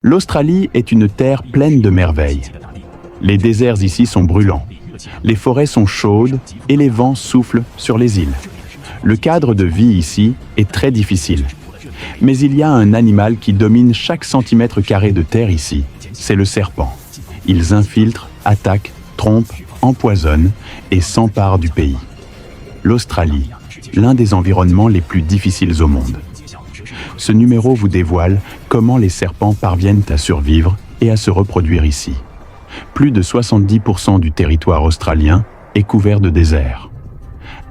L'Australie est une terre pleine de merveilles. Les déserts ici sont brûlants, les forêts sont chaudes et les vents soufflent sur les îles. Le cadre de vie ici est très difficile. Mais il y a un animal qui domine chaque centimètre carré de terre ici, c'est le serpent. Ils infiltrent, attaquent, trompent, empoisonnent et s'emparent du pays. L'Australie, l'un des environnements les plus difficiles au monde. Ce numéro vous dévoile comment les serpents parviennent à survivre et à se reproduire ici. Plus de 70% du territoire australien est couvert de désert.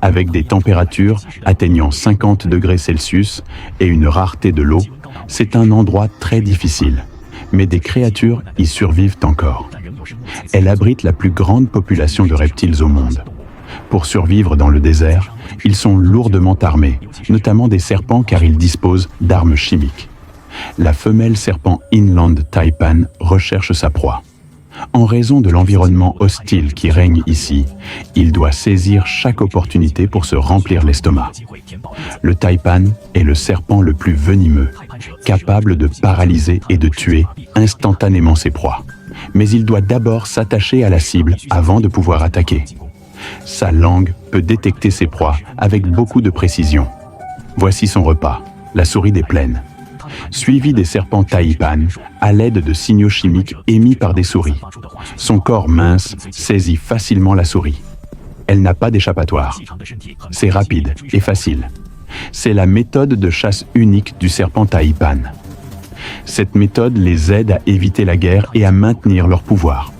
Avec des températures atteignant 50 degrés Celsius et une rareté de l'eau, c'est un endroit très difficile. Mais des créatures y survivent encore. Elle abrite la plus grande population de reptiles au monde. Pour survivre dans le désert, ils sont lourdement armés, notamment des serpents car ils disposent d'armes chimiques. La femelle serpent Inland Taipan recherche sa proie. En raison de l'environnement hostile qui règne ici, il doit saisir chaque opportunité pour se remplir l'estomac. Le taipan est le serpent le plus venimeux, capable de paralyser et de tuer instantanément ses proies. Mais il doit d'abord s'attacher à la cible avant de pouvoir attaquer. Sa langue peut détecter ses proies avec beaucoup de précision. Voici son repas, la souris des plaines. Suivi des serpents taipan à l'aide de signaux chimiques émis par des souris. Son corps mince saisit facilement la souris. Elle n'a pas d'échappatoire. C'est rapide et facile. C'est la méthode de chasse unique du serpent taipan. Cette méthode les aide à éviter la guerre et à maintenir leur pouvoir.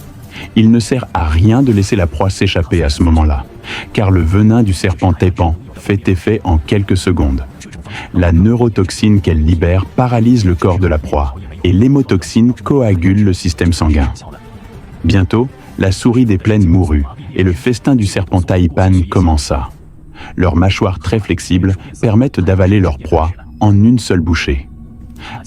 Il ne sert à rien de laisser la proie s'échapper à ce moment-là, car le venin du serpent taipan fait effet en quelques secondes. La neurotoxine qu'elle libère paralyse le corps de la proie et l'hémotoxine coagule le système sanguin. Bientôt, la souris des plaines mourut et le festin du serpent taipan commença. Leurs mâchoires très flexibles permettent d'avaler leur proie en une seule bouchée.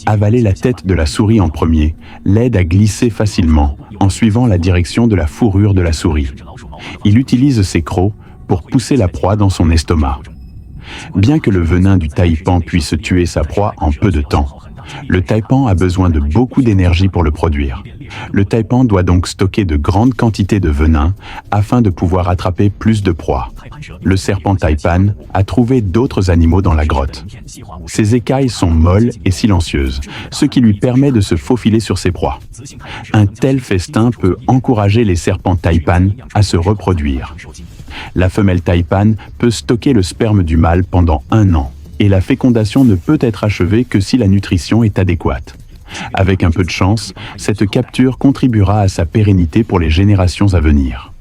Avaler la tête de la souris en premier l'aide à glisser facilement en suivant la direction de la fourrure de la souris. Il utilise ses crocs pour pousser la proie dans son estomac. Bien que le venin du taipan puisse tuer sa proie en peu de temps, le taipan a besoin de beaucoup d'énergie pour le produire. Le taipan doit donc stocker de grandes quantités de venin afin de pouvoir attraper plus de proies. Le serpent taipan a trouvé d'autres animaux dans la grotte. Ses écailles sont molles et silencieuses, ce qui lui permet de se faufiler sur ses proies. Un tel festin peut encourager les serpents taipan à se reproduire. La femelle taipan peut stocker le sperme du mâle pendant 1 an, et la fécondation ne peut être achevée que si la nutrition est adéquate. Avec un peu de chance, cette capture contribuera à sa pérennité pour les générations à venir.